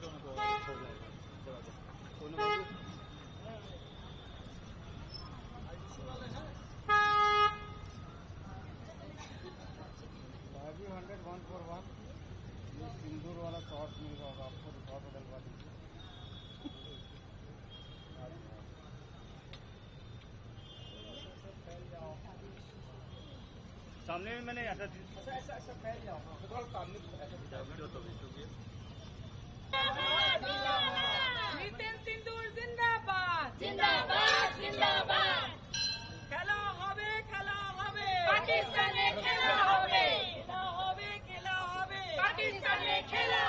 दोनों को हो जाएगा दोनों को। बागी 100-141 ये सिंदूर वाला शॉट मिल रहा होगा आपको, तो शॉट डलवा दीजिए। सामने में मैंने ऐसा ऐसा फैल जाओ थोड़ा सामने नितिन सिंदूर जिंदाबाद जिंदाबाद जिंदाबाद খেলা হবে पाकिस्ताने खेला होबे খেলা হবে पाकिस्ताने खेला